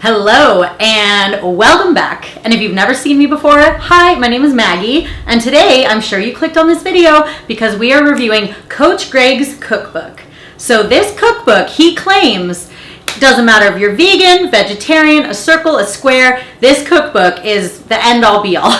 Hello and welcome back. And if you've never seen me before, hi, my name is Maggie, and today I'm sure you clicked on this video because we are reviewing Coach Greg's cookbook. So this cookbook, he claims, doesn't matter if you're vegan, vegetarian, a circle, a square, this cookbook is the end all be all.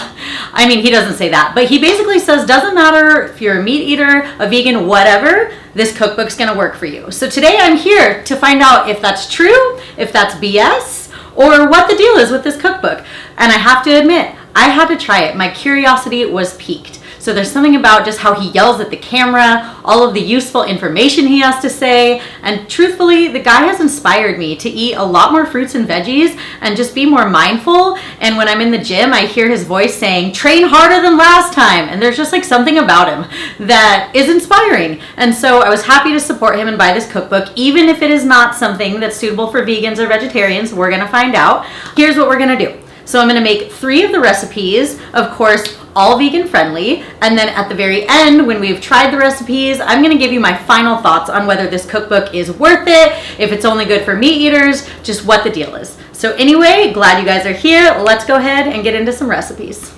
I mean, he doesn't say that, but he basically says doesn't matter if you're a meat eater, a vegan, whatever, this cookbook's gonna work for you. So today I'm here to find out if that's true, if that's BS, or what the deal is with this cookbook. And I have to admit, I had to try it. My curiosity was piqued. So there's something about just how he yells at the camera, all of the useful information he has to say, and truthfully, the guy has inspired me to eat a lot more fruits and veggies and just be more mindful. And when I'm in the gym, I hear his voice saying, train harder than last time. And there's just like something about him that is inspiring. And so I was happy to support him and buy this cookbook, even if it is not something that's suitable for vegans or vegetarians. We're gonna find out. Here's what we're gonna do. So I'm gonna make 3 of the recipes, of course, all vegan friendly. And then at the very end, when we've tried the recipes, I'm gonna give you my final thoughts on whether this cookbook is worth it, if it's only good for meat eaters, just what the deal is. So anyway, glad you guys are here. Let's go ahead and get into some recipes.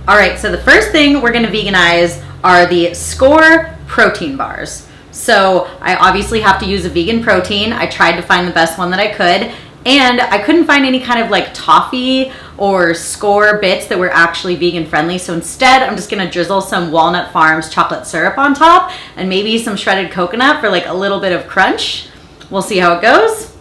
All right, so the first thing we're gonna veganize are the Score protein bars. So I obviously have to use a vegan protein. I tried to find the best one that I could. And I couldn't find any kind of like toffee or Score bits that were actually vegan friendly. So instead, I'm just gonna drizzle some Walnut Farms chocolate syrup on top and maybe some shredded coconut for like a little bit of crunch. We'll see how it goes.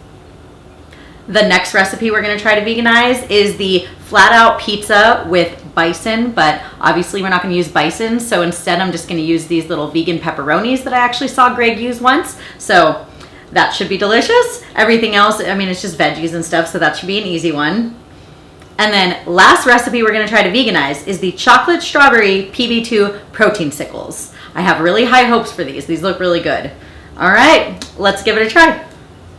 The next recipe we're gonna try to veganize is the flat out pizza with bison, but obviously we're not gonna use bison. So instead, I'm just gonna use these little vegan pepperonis that I actually saw Greg use once. So that should be delicious. Everything else, I mean, it's just veggies and stuff, so that should be an easy one. And then last recipe we're gonna try to veganize is the chocolate strawberry PB2 protein sickles. I have really high hopes for these. These look really good. All right, let's give it a try.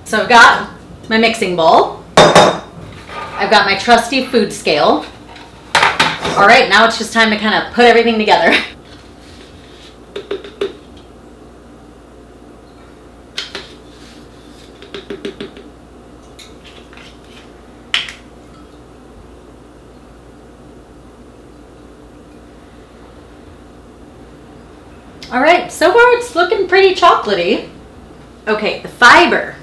So I've got my mixing bowl. I've got my trusty food scale. All right, now it's just time to kind of put everything together. All right, so far it's looking pretty chocolatey. Okay, the fiber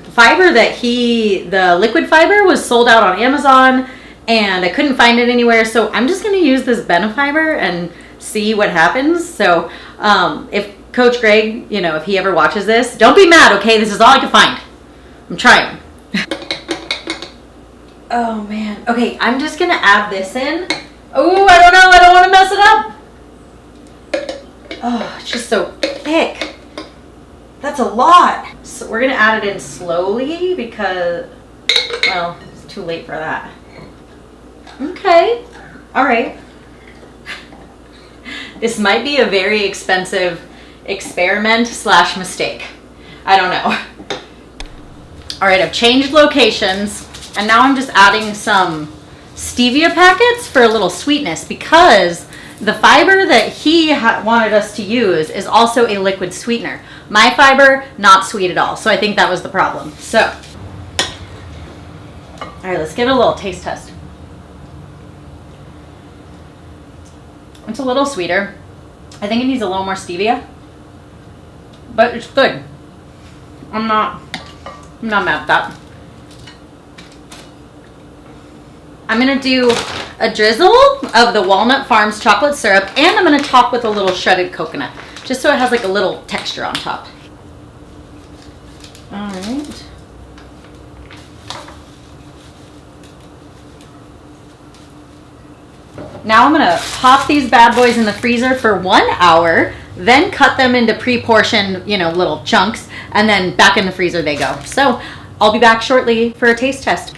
that the liquid fiber was sold out on Amazon and I couldn't find it anywhere. So I'm just gonna use this Benefiber and see what happens. So if Coach Greg, you know, if he ever watches this, don't be mad, okay? This is all I can find. I'm trying. Oh man, okay, I'm just gonna add this in. Oh, I don't know, I don't wanna mess it up. Oh, it's just so thick. That's a lot. So we're gonna add it in slowly because, well, it's too late for that. Okay, all right. This might be a very expensive experiment / mistake. I don't know. All right, I've changed locations and now I'm just adding some stevia packets for a little sweetness because the fiber that he wanted us to use is also a liquid sweetener. My fiber, not sweet at all. So I think that was the problem. So, all right, let's give it a little taste test. It's a little sweeter. I think it needs a little more stevia, but it's good. I'm not mad at that. I'm gonna do a drizzle of the Walnut Farms chocolate syrup and I'm gonna top with a little shredded coconut, just so it has like a little texture on top. All right. Now I'm gonna pop these bad boys in the freezer for 1 hour, then cut them into pre-portioned, you know, little chunks, and then back in the freezer they go. So I'll be back shortly for a taste test.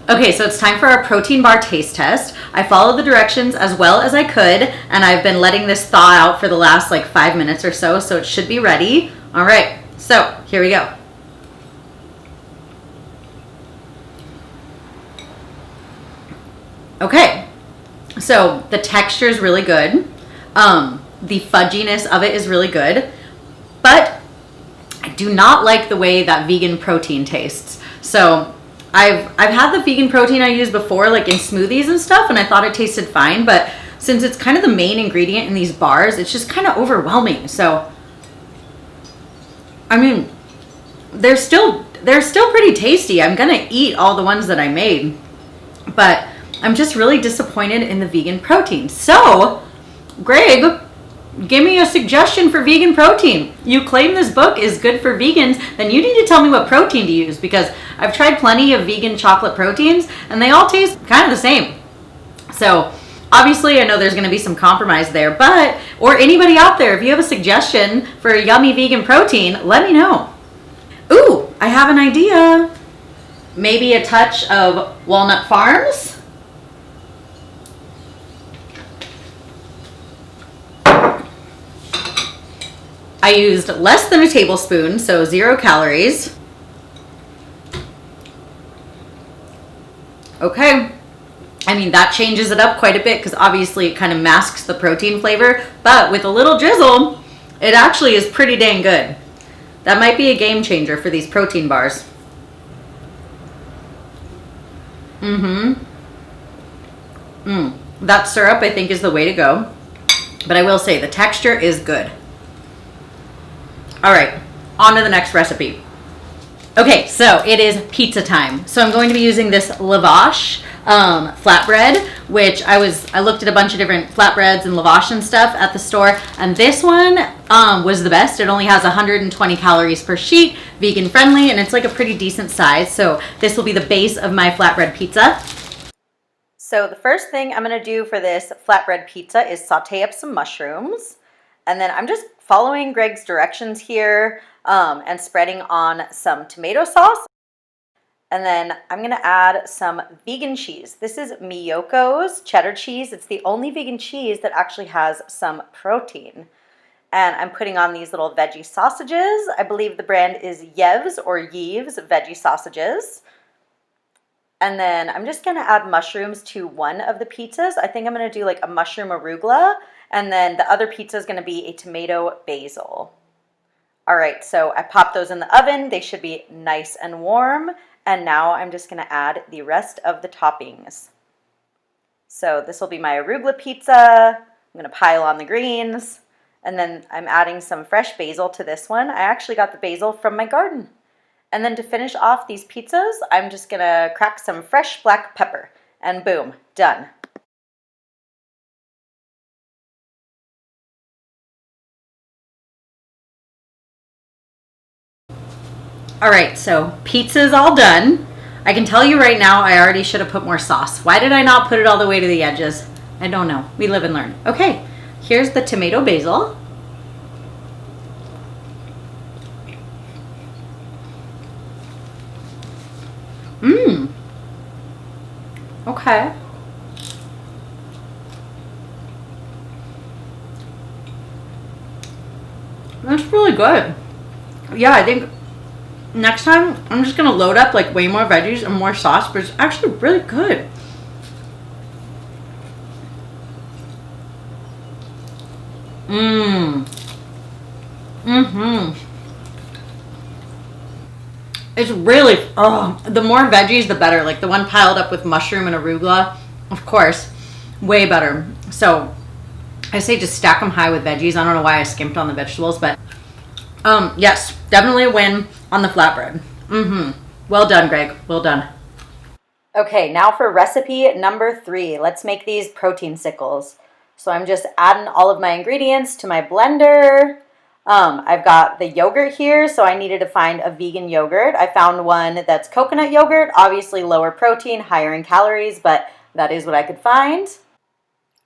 Okay, so it's time for our protein bar taste test. I followed the directions as well as I could, and I've been letting this thaw out for the last like 5 minutes or so, so it should be ready. All right, so here we go. Okay, so the texture is really good. The fudginess of it is really good, but I do not like the way that vegan protein tastes. So I've had the vegan protein I used before, like in smoothies and stuff, and I thought it tasted fine, but since it's kind of the main ingredient in these bars, it's just kind of overwhelming. So, I mean, they're still pretty tasty. I'm gonna eat all the ones that I made, but I'm just really disappointed in the vegan protein. So, Greg, give me a suggestion for vegan protein. You claim this book is good for vegans, then you need to tell me what protein to use, because I've tried plenty of vegan chocolate proteins and they all taste kind of the same. So obviously I know there's going to be some compromise there, but, or anybody out there, if you have a suggestion for a yummy vegan protein, let me know. Ooh, I have an idea. Maybe a touch of Walnut Farms. I used less than a tablespoon, so 0 calories. Okay, I mean, that changes it up quite a bit because obviously it kind of masks the protein flavor, but with a little drizzle, it actually is pretty dang good. That might be a game changer for these protein bars. That syrup, I think, is the way to go. But I will say, the texture is good. All right, on to the next recipe. Okay, so it is pizza time. So I'm going to be using this Lavash flatbread, which I looked at a bunch of different flatbreads and lavash and stuff at the store, and this one was the best. It only has 120 calories per sheet, vegan friendly, and it's like a pretty decent size. So this will be the base of my flatbread pizza. So the first thing I'm gonna do for this flatbread pizza is saute up some mushrooms, and then I'm just following Greg's directions here and spreading on some tomato sauce. And then I'm gonna add some vegan cheese. This is Miyoko's cheddar cheese. It's the only vegan cheese that actually has some protein. And I'm putting on these little veggie sausages. I believe the brand is Yves or Yves veggie sausages. And then I'm just gonna add mushrooms to one of the pizzas. I think I'm gonna do like a mushroom arugula, and then the other pizza is gonna be a tomato basil. All right, so I popped those in the oven. They should be nice and warm. And now I'm just gonna add the rest of the toppings. So this will be my arugula pizza. I'm gonna pile on the greens. And then I'm adding some fresh basil to this one. I actually got the basil from my garden. And then to finish off these pizzas, I'm just gonna crack some fresh black pepper. And boom, done. All right, so pizza's all done. I can tell you right now, I already should have put more sauce. Why did I not put it all the way to the edges? I don't know. We live and learn. Okay, here's the tomato basil. Okay. That's really good. Yeah, I think next time I'm just gonna load up like way more veggies and more sauce, but it's actually really good. It's really, the more veggies, the better. Like the one piled up with mushroom and arugula, of course, way better. So I say just stack them high with veggies. I don't know why I skimped on the vegetables, but yes, definitely a win on the flatbread. Well done, Greg. Well done. Okay, now for recipe number 3. Let's make these protein sickles. So I'm just adding all of my ingredients to my blender. I've got the yogurt here, so I needed to find a vegan yogurt. I found one that's coconut yogurt, obviously lower protein, higher in calories, but that is what I could find.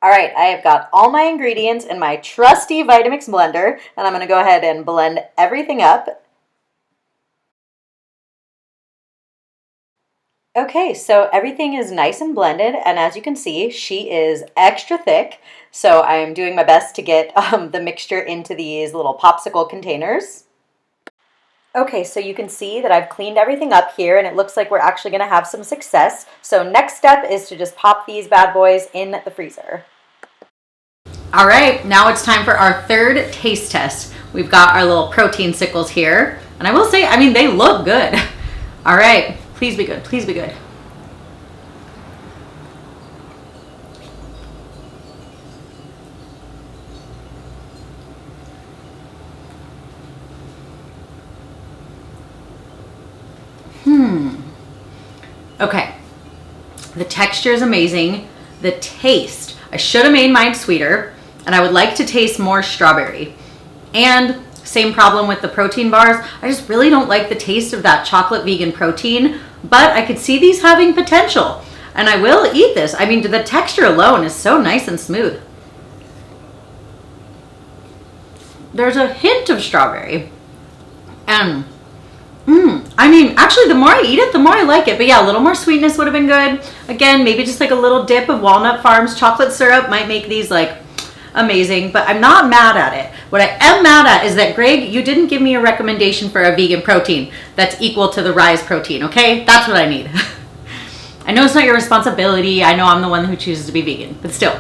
All right, I have got all my ingredients in my trusty Vitamix blender, and I'm gonna go ahead and blend everything up. Okay, so everything is nice and blended, and as you can see, she is extra thick. So I am doing my best to get the mixture into these little popsicle containers. Okay, so you can see that I've cleaned everything up here, and it looks like we're actually gonna have some success. So next step is to just pop these bad boys in the freezer. All right, now it's time for our third taste test. We've got our little protein sickles here, and I will say, I mean, they look good. All right, Please be good. Please be good. Okay. The texture is amazing. The taste, I should have made mine sweeter, and I would like to taste more strawberry. And same problem with the protein bars. I just really don't like the taste of that chocolate vegan protein, but I could see these having potential, and I will eat this. I mean, the texture alone is so nice and smooth. There's a hint of strawberry, and I mean, actually, the more I eat it, the more I like it. But yeah, a little more sweetness would have been good. Again, maybe just like a little dip of Walnut Farms chocolate syrup might make these like amazing, but I'm not mad at it. What I am mad at is that, Greg, you didn't give me a recommendation for a vegan protein that's equal to the Rise protein, okay? That's what I need. I know it's not your responsibility. I know I'm the one who chooses to be vegan, but still.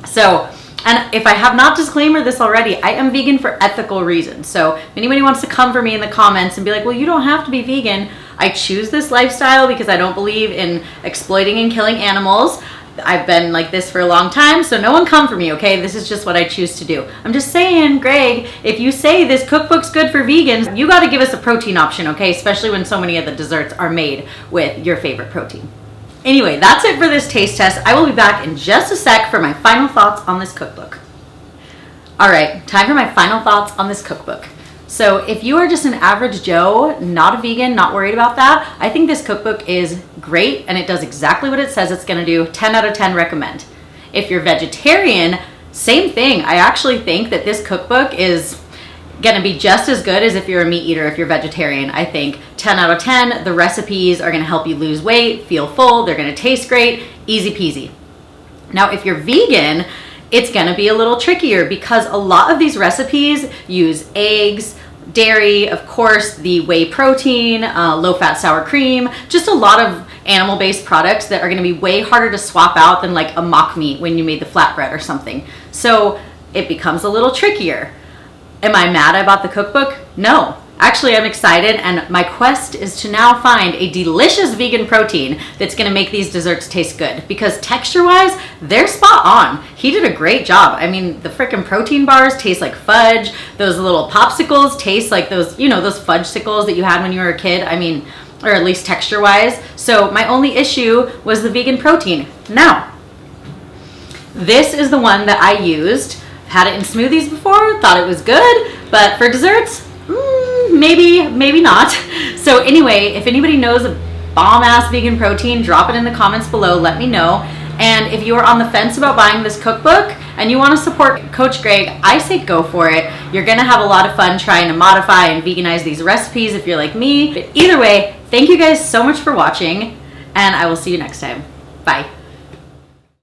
So, and if I have not disclaimed this already, I am vegan for ethical reasons. So if anybody wants to come for me in the comments and be like, well, you don't have to be vegan. I choose this lifestyle because I don't believe in exploiting and killing animals. I've been like this for a long time, so no one come for me, okay? This is just what I choose to do. I'm just saying, Greg, if you say this cookbook's good for vegans, you gotta give us a protein option, okay? Especially when so many of the desserts are made with your favorite protein. Anyway, that's it for this taste test. I will be back in just a sec for my final thoughts on this cookbook. All right, time for my final thoughts on this cookbook. So if you are just an average Joe, not a vegan, not worried about that, I think this cookbook is great and it does exactly what it says it's gonna do. 10 out of 10 recommend. If you're vegetarian, same thing. I actually think that this cookbook is gonna be just as good as if you're a meat eater, if you're vegetarian. I think 10 out of 10. The recipes are gonna help you lose weight, feel full, they're gonna taste great, easy peasy. Now, if you're vegan, it's gonna be a little trickier because a lot of these recipes use eggs, dairy, of course, the whey protein, low-fat sour cream, just a lot of animal-based products that are gonna be way harder to swap out than like a mock meat when you made the flatbread or something. So it becomes a little trickier. Am I mad about the cookbook? No. Actually, I'm excited, and my quest is to now find a delicious vegan protein that's gonna make these desserts taste good, because texture-wise, they're spot on. He did a great job. I mean, the frickin' protein bars taste like fudge. Those little popsicles taste like those, you know, those fudge-sicles that you had when you were a kid. I mean, or at least texture-wise. So my only issue was the vegan protein. Now, this is the one that I used. Had it in smoothies before, thought it was good, but for desserts, maybe not. So anyway, if anybody knows a bomb-ass vegan protein, drop it in the comments below, let me know. And if you are on the fence about buying this cookbook and you want to support Coach Greg, I say go for it. You're gonna have a lot of fun trying to modify and veganize these recipes if you're like me. But either way, thank you guys so much for watching, and I will see you next time. Bye.